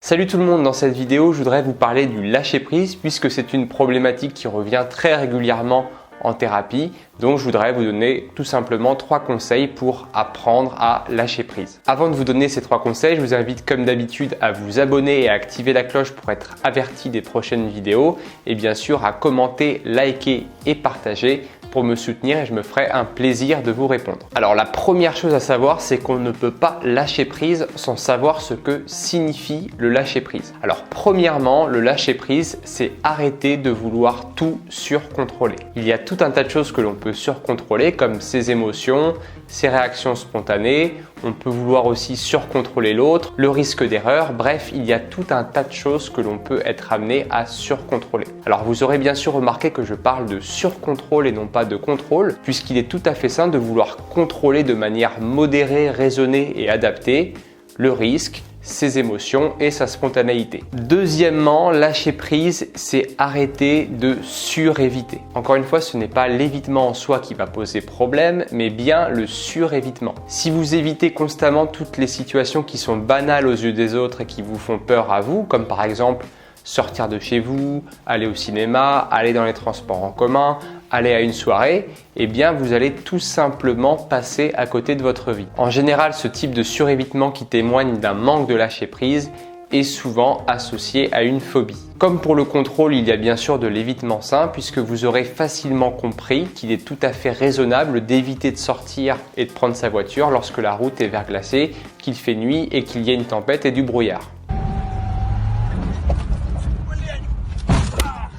Salut tout le monde, dans cette vidéo, je voudrais vous parler du lâcher-prise puisque c'est une problématique qui revient très régulièrement en thérapie. Donc je voudrais vous donner tout simplement 3 conseils pour apprendre à lâcher prise. Avant de vous donner ces 3 conseils, je vous invite comme d'habitude à vous abonner et à activer la cloche pour être averti des prochaines vidéos et bien sûr à commenter, liker et partager pour me soutenir et je me ferai un plaisir de vous répondre. Alors la première chose à savoir, c'est qu'on ne peut pas lâcher prise sans savoir ce que signifie le lâcher prise. Alors premièrement, le lâcher prise, c'est arrêter de vouloir tout surcontrôler. Il y a tout un tas de choses que l'on peut surcontrôler comme ses émotions, ses réactions spontanées, on peut vouloir aussi surcontrôler l'autre, le risque d'erreur, bref, il y a tout un tas de choses que l'on peut être amené à surcontrôler. Alors vous aurez bien sûr remarqué que je parle de surcontrôle et non pas de contrôle, puisqu'il est tout à fait sain de vouloir contrôler de manière modérée, raisonnée et adaptée le risque, ses émotions et sa spontanéité. Deuxièmement, lâcher prise, c'est arrêter de suréviter. Encore une fois, ce n'est pas l'évitement en soi qui va poser problème, mais bien le surévitement. Si vous évitez constamment toutes les situations qui sont banales aux yeux des autres et qui vous font peur à vous, comme par exemple sortir de chez vous, aller au cinéma, aller dans les transports en commun, aller à une soirée, eh bien vous allez tout simplement passer à côté de votre vie. En général, ce type de surévitement qui témoigne d'un manque de lâcher prise est souvent associé à une phobie. Comme pour le contrôle, il y a bien sûr de l'évitement sain puisque vous aurez facilement compris qu'il est tout à fait raisonnable d'éviter de sortir et de prendre sa voiture lorsque la route est verglacée, qu'il fait nuit et qu'il y a une tempête et du brouillard.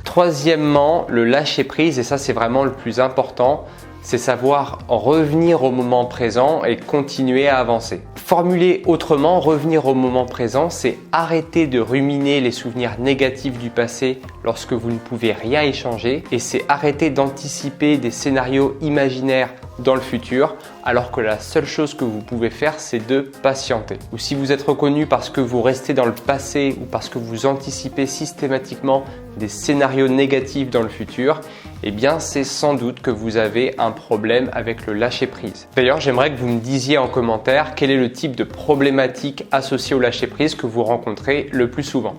Troisièmement, le lâcher prise, et ça c'est vraiment le plus important, c'est savoir revenir au moment présent et continuer à avancer. Formulé autrement, revenir au moment présent, c'est arrêter de ruminer les souvenirs négatifs du passé lorsque vous ne pouvez rien y changer et c'est arrêter d'anticiper des scénarios imaginaires dans le futur alors que la seule chose que vous pouvez faire c'est de patienter. Ou si vous êtes reconnu parce que vous restez dans le passé ou parce que vous anticipez systématiquement des scénarios négatifs dans le futur, eh bien c'est sans doute que vous avez un problème avec le lâcher prise. D'ailleurs, j'aimerais que vous me disiez en commentaire quel est le type de problématique associée au lâcher prise que vous rencontrez le plus souvent.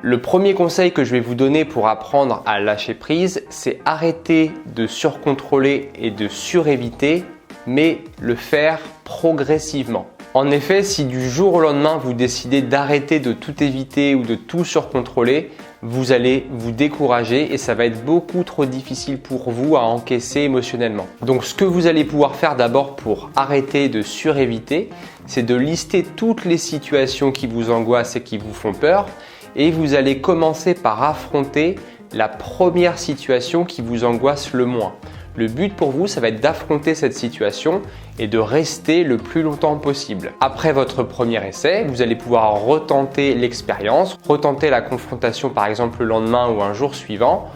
Le premier conseil que je vais vous donner pour apprendre à lâcher prise, c'est arrêter de surcontrôler et de suréviter, mais le faire progressivement. En effet, si du jour au lendemain vous décidez d'arrêter de tout éviter ou de tout surcontrôler, vous allez vous décourager et ça va être beaucoup trop difficile pour vous à encaisser émotionnellement. Donc ce que vous allez pouvoir faire d'abord pour arrêter de suréviter, c'est de lister toutes les situations qui vous angoissent et qui vous font peur et vous allez commencer par affronter la première situation qui vous angoisse le moins. Le but pour vous, ça va être d'affronter cette situation et de rester le plus longtemps possible. Après votre premier essai, vous allez pouvoir retenter l'expérience, retenter la confrontation par exemple le lendemain ou un jour suivant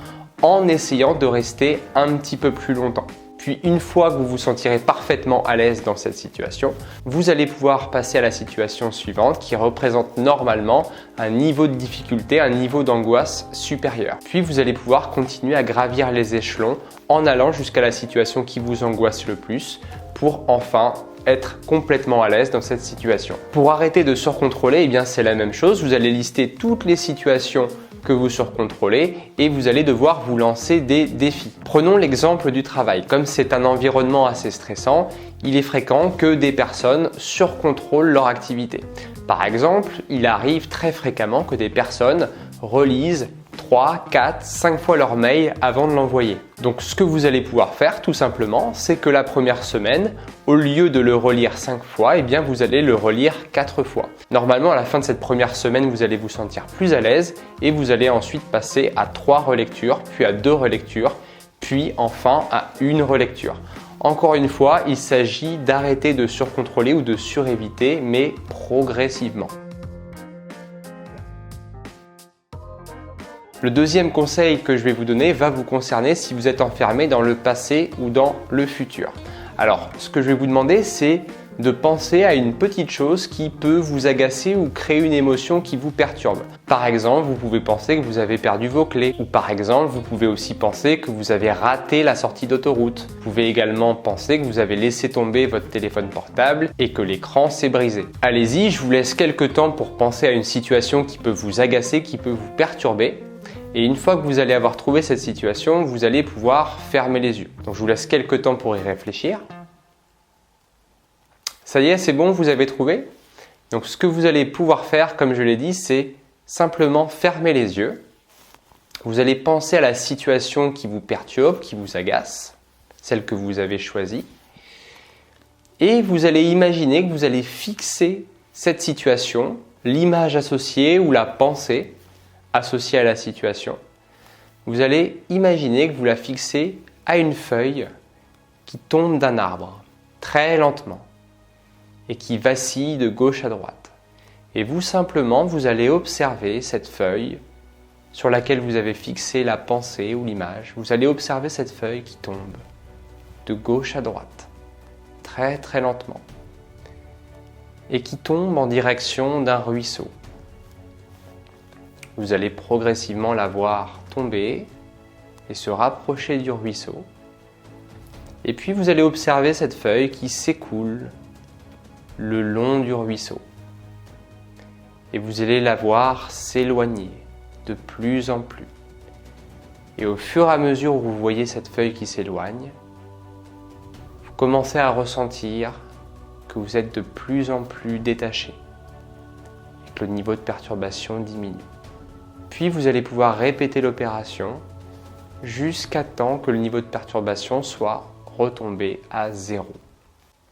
en essayant de rester un petit peu plus longtemps. Puis une fois que vous vous sentirez parfaitement à l'aise dans cette situation, vous allez pouvoir passer à la situation suivante qui représente normalement un niveau de difficulté, un niveau d'angoisse supérieur. Puis vous allez pouvoir continuer à gravir les échelons en allant jusqu'à la situation qui vous angoisse le plus pour enfin être complètement à l'aise dans cette situation. Pour arrêter de surcontrôler, eh bien c'est la même chose. Vous allez lister toutes les situations que vous surcontrôlez et vous allez devoir vous lancer des défis. Prenons l'exemple du travail. Comme c'est un environnement assez stressant, il est fréquent que des personnes surcontrôlent leur activité. Par exemple, il arrive très fréquemment que des personnes relisent 3, 4, 5 fois leur mail avant de l'envoyer. Donc ce que vous allez pouvoir faire tout simplement, c'est que la première semaine, au lieu de le relire 5 fois, eh bien vous allez le relire 4 fois. Normalement, à la fin de cette première semaine, vous allez vous sentir plus à l'aise et vous allez ensuite passer à 3 relectures, puis à 2 relectures, puis enfin à 1 relecture. Encore une fois, il s'agit d'arrêter de surcontrôler ou de suréviter, mais progressivement. Le deuxième conseil que je vais vous donner va vous concerner si vous êtes enfermé dans le passé ou dans le futur. Alors, ce que je vais vous demander, c'est de penser à une petite chose qui peut vous agacer ou créer une émotion qui vous perturbe. Par exemple, vous pouvez penser que vous avez perdu vos clés. Ou par exemple, vous pouvez aussi penser que vous avez raté la sortie d'autoroute. Vous pouvez également penser que vous avez laissé tomber votre téléphone portable et que l'écran s'est brisé. Allez-y, je vous laisse quelques temps pour penser à une situation qui peut vous agacer, qui peut vous perturber. Et une fois que vous allez avoir trouvé cette situation, vous allez pouvoir fermer les yeux. Donc je vous laisse quelques temps pour y réfléchir. Ça y est, c'est bon, vous avez trouvé? Donc ce que vous allez pouvoir faire, comme je l'ai dit, c'est simplement fermer les yeux. Vous allez penser à la situation qui vous perturbe, qui vous agace, celle que vous avez choisie. Et vous allez imaginer que vous allez fixer cette situation, l'image associée ou la pensée associée à la situation. Vous allez imaginer que vous la fixez à une feuille qui tombe d'un arbre, très lentement, et qui vacille de gauche à droite. Et vous simplement, vous allez observer cette feuille sur laquelle vous avez fixé la pensée ou l'image. Vous allez observer cette feuille qui tombe de gauche à droite, très très lentement, et qui tombe en direction d'un ruisseau. Vous allez progressivement la voir tomber et se rapprocher du ruisseau. Et puis vous allez observer cette feuille qui s'écoule le long du ruisseau. Et vous allez la voir s'éloigner de plus en plus. Et au fur et à mesure où vous voyez cette feuille qui s'éloigne, vous commencez à ressentir que vous êtes de plus en plus détaché et que le niveau de perturbation diminue. Puis vous allez pouvoir répéter l'opération jusqu'à temps que le niveau de perturbation soit retombé à 0.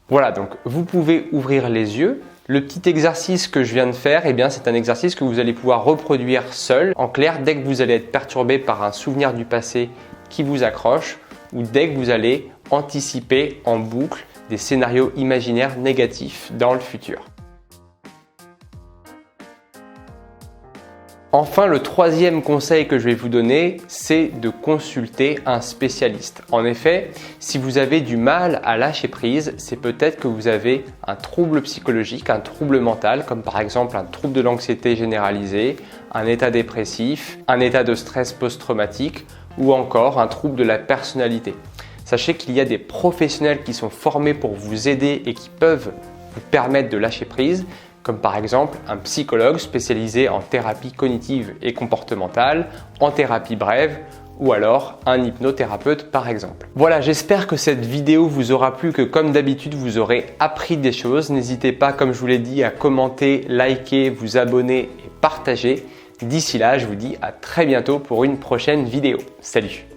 Voilà, donc vous pouvez ouvrir les yeux. Le petit exercice que je viens de faire, eh bien, c'est un exercice que vous allez pouvoir reproduire seul. En clair, dès que vous allez être perturbé par un souvenir du passé qui vous accroche ou dès que vous allez anticiper en boucle des scénarios imaginaires négatifs dans le futur. Enfin, le troisième conseil que je vais vous donner, c'est de consulter un spécialiste. En effet, si vous avez du mal à lâcher prise, c'est peut-être que vous avez un trouble psychologique, un trouble mental, comme par exemple un trouble de l'anxiété généralisée, un état dépressif, un état de stress post-traumatique ou encore un trouble de la personnalité. Sachez qu'il y a des professionnels qui sont formés pour vous aider et qui peuvent vous permettre de lâcher prise, comme par exemple un psychologue spécialisé en thérapie cognitive et comportementale, en thérapie brève, ou alors un hypnothérapeute par exemple. Voilà, j'espère que cette vidéo vous aura plu, que comme d'habitude vous aurez appris des choses. N'hésitez pas, comme je vous l'ai dit, à commenter, liker, vous abonner et partager. D'ici là, je vous dis à très bientôt pour une prochaine vidéo. Salut!